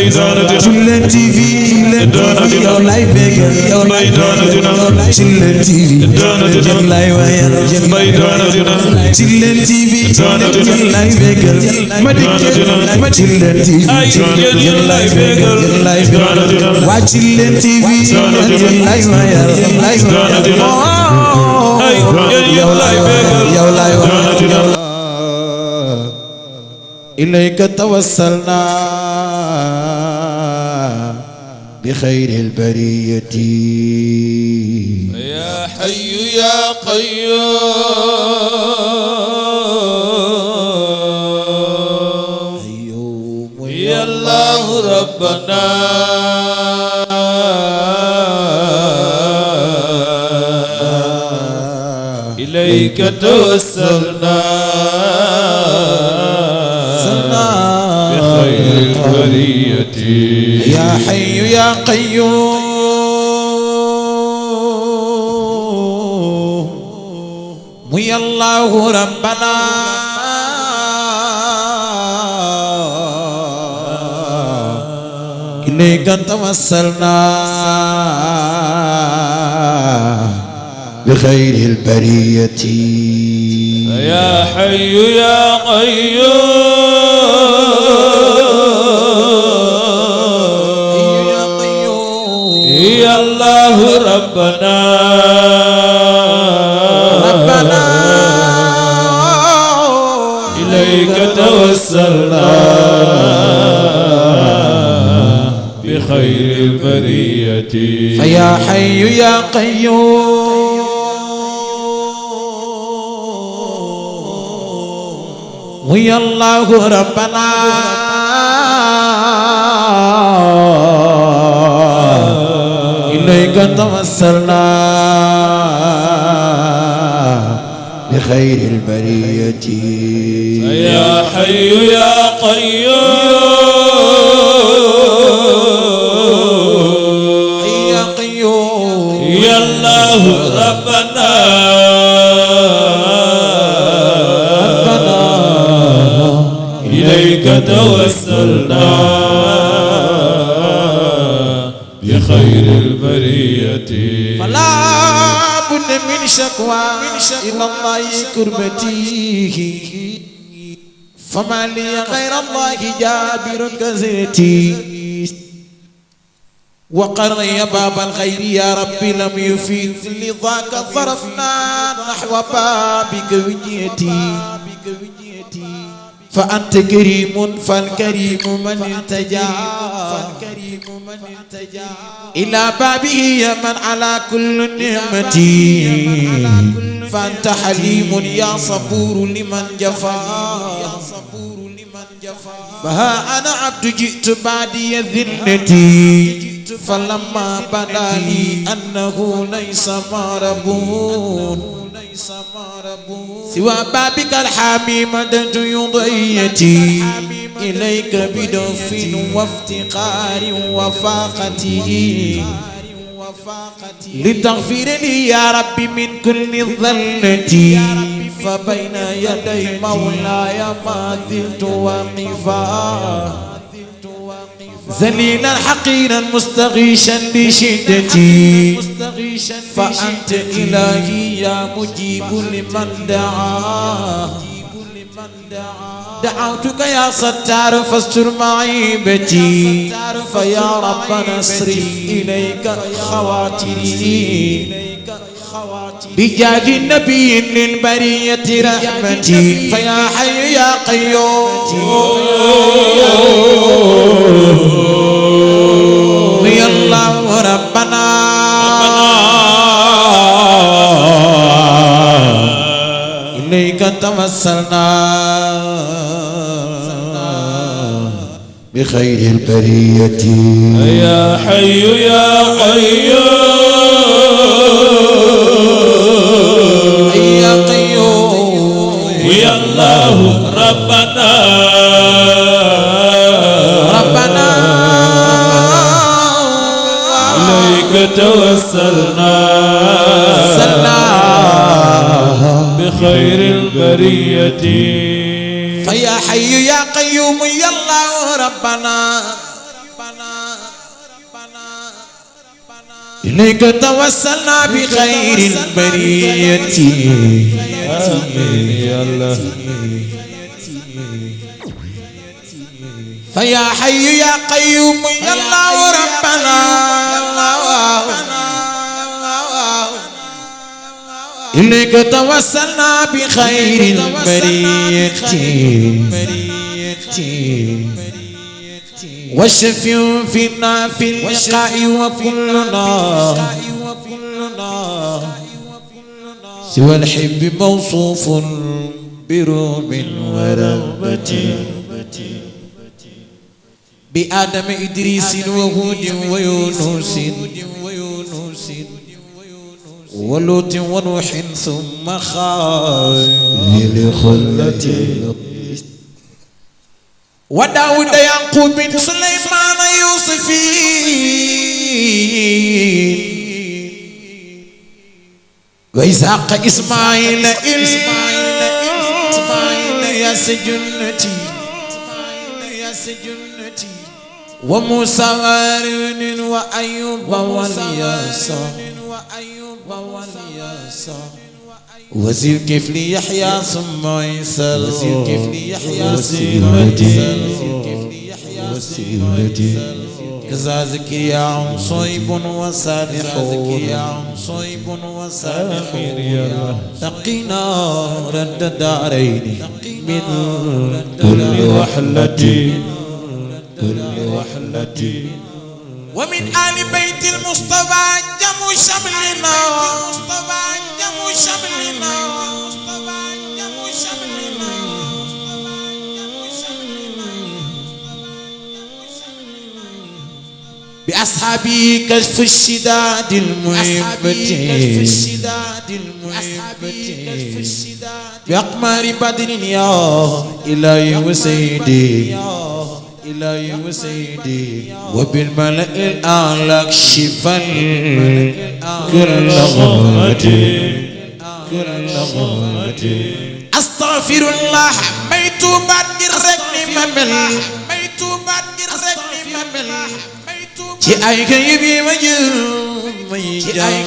Chillen TV yow lay bégal yow lay Chillen TV yow lay wayal Chillen TV yow lay bégal ma Chillen TV yow lay bégal waa Chillen TV yow lay wayal yow lay wayal إليك توسلنا بخير البرية يا حي يا قيوم يا الله ربنا إليك توسلنا بخير البرية يا حي يا قيوم يا الله ربنا إليك توسلنا بخير البرية يا حي يا قيوم يا الله ربنا إليك توسلنا بخير البرية فيا حي يا قيوم ويا الله ربنا إليك توسلنا بخير البرية يا حي يا قيوم يا الله ربنا إليك توسلنا بخير البرية فلا بد من شكوى إلى الله كربتي فما لي غير الله جابر كزيتي وقري باب الخير يا ربي لم يفيد لذاك ظرفنا نحو بابك وجيتي فأنت كريم فالكريم من التجا إلى بابه يا من على كل نعمتي فأنت حليم يا صبور لمن جفا فها أنا عبد جئت بعدي ذلتي فلما بدا لي أنه ليس مربون سوى بابك الحامي مدد يضيتي إليك بدف وافتقار وفاقتي لتغفر لي يا ربي من كل ظلتي فبين يدي مولاي ما زلت واقفا ذليلا حقيرا مستغيشا بشدتي فأنت إلهي يا مجيب لمن دعا دعوتك يا ستار فاستر معيبتي فيا ربنا اصرف إليك خواتري بجاه النبي للبرية رحمتي فيا حي يا قيوم يا الله ربنا إليك توسلنا بخير البرية يا حي يا قيوم يا الله ربنا إليك توسلنا بخير البرية فيا حي يا قيوم يا الله ربنا إليك توسلنا بخير البرية آمين يا الله فيا حي يا قيوم يا الله ربنا إليك توسلنا بخير البرية والشفيع فينا في اللقاء وكلنا سوى الحب موصوف بروم ورغبة بآدم إدريس وهود ويونس ولوط ونوح ثم خالد خلتي وداود يعقوب سليمان يوسفين وإسحاق إسماعيل يا سجنتي وموسى وهارون وأيوب والياسع وزير كفلي يحيى ثم عيسى وسيلتي كذا زكريا صيب وصالح تقينا رد الدارين من كل وحلتي ومن آل بيت المصطفى جم شملنا بأصحابي كشف الشداد المحبة بأقمار بدر يا إلهي وسيدي وبالملأ الأعلى اكشفا كل غمتي أستغفر الله ميت بعد الركن ممل ci ay kay bi ma jël may jàmm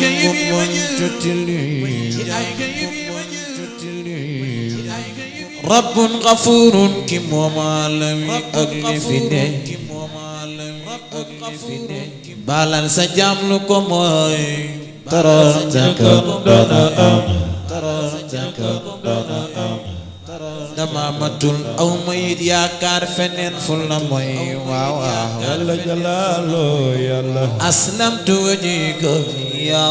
rabbun ghafurun ki moom alami ak li fi ne balal sa jàmm lu ko mooy tarantaka dana am dama matul aw mayit yaakaar feneen fu la mooy waaw waaw jalla jalaalu yàlla aslamtu wajhika ya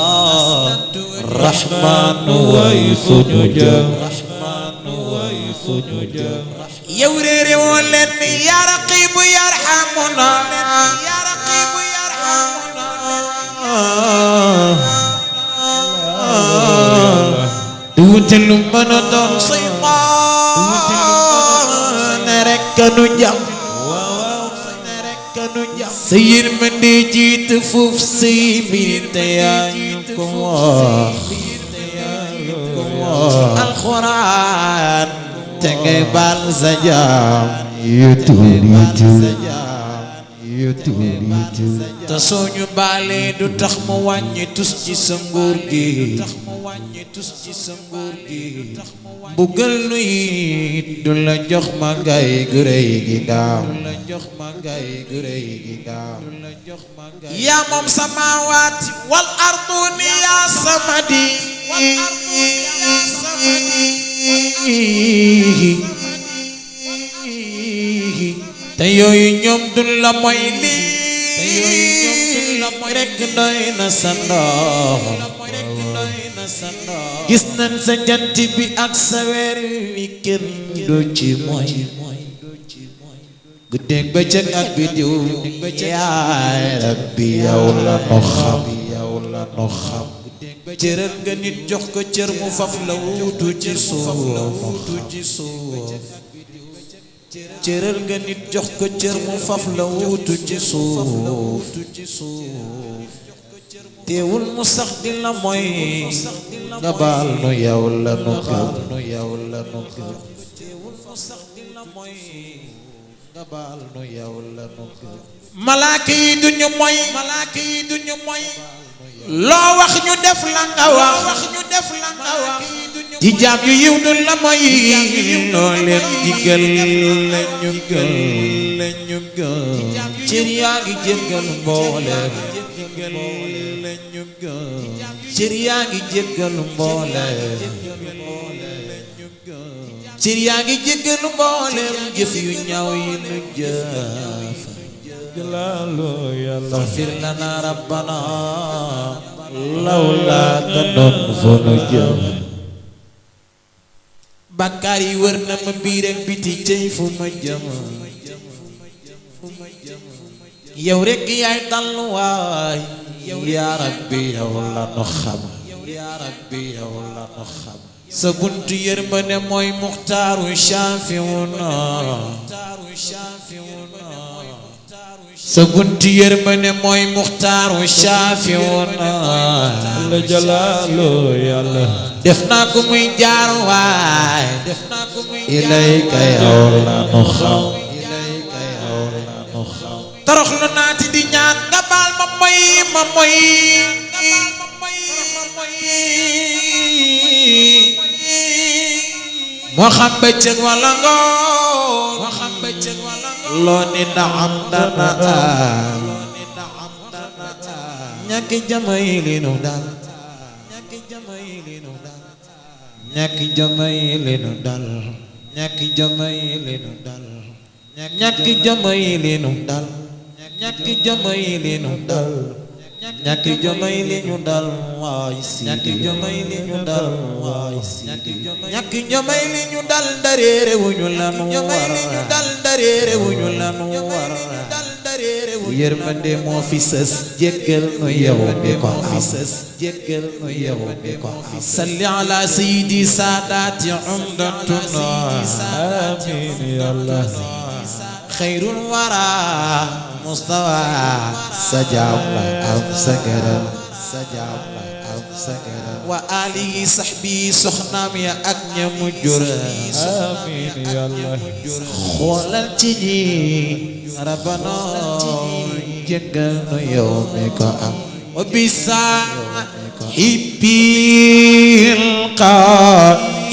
rahmanu way suñu jëm yow réere woon leen ni ya raqibu yarhamuna duute lu mën a doon kanu jam sa yërmande jiitu fuuf say mbir te yaa ñu ko wax alxuraan te ngay baal sa jaam te soo ñu baalee du tax mu wàññi tus ci sa nguur gi mbugal nu it du la jox ma ngay gu rëy gi daam yaa moom samaawaati wal arduuni yaa samadi te yooyu ñoom du la moy lii rekk doy na sa ndox gis nañ sa jant bi ak sa weer wi kenn du ci mooy guddeeg bëccëg ak biddiw yaay rabbi yow la nu xam cëral nga nit jox ko cër mu faf la wuutu ci suuf cëral nga nit jox ko cër mu faf la wuutu ci suuf teewul mu sax di la mooy nga baal nu yow la nu gëm malaaka yi duñu moy loo wax ñu def la nga wax ci jaam yu yiw du la moy loo leen digal lañu gël cër yaa ngi jéggal mbooleem cër yaa ngi jéggal mbooleem cër yaa ngi jéggal mbooleem jëf yu ñaaw yi nu jëf faghfir lana rabbana lawla tadon fu nu jëm bàkkaar yi wër na ma biir ak biti cey fu ma jëm yow rekk yaay dalluwaay yaa rabbi yow la nu xam sa buntu yërmande mooy muxtaaru shaafiuna sa buntu yërmande mooy muxtaaru shaafiuna la jalaalu yàlla def naa ko muy jaar waay ilayka yow la nu xam toroxlu naati di ñaan nga baal ma moy moo xam bëccëg wala ngoon loo ni naam dana am ñàkk jamay li nu dal ñàkk jamay li nu dal ñàkk jamay li nu dal ñàkk jamay li nu dal ñàkk jamay li nu dal ñàkk jamay li ñu dal waay si ñàkk jamay li ñu dal waay si ñàkk jamay li ñu dal dareere wuñu lanu war yërmande moo fi sës jéggal nu yow mi ko am salli ala sayyidi saadaati umdatuna amiin yàlla xayrul wara mustawa sajaab la am sagaram wa alihi sahbi soxnaam ya ak ñamu jura amiin yàlla xoolal ci ñi rabbana jéggal nu yow mi ko am wa bisa hibbil qatami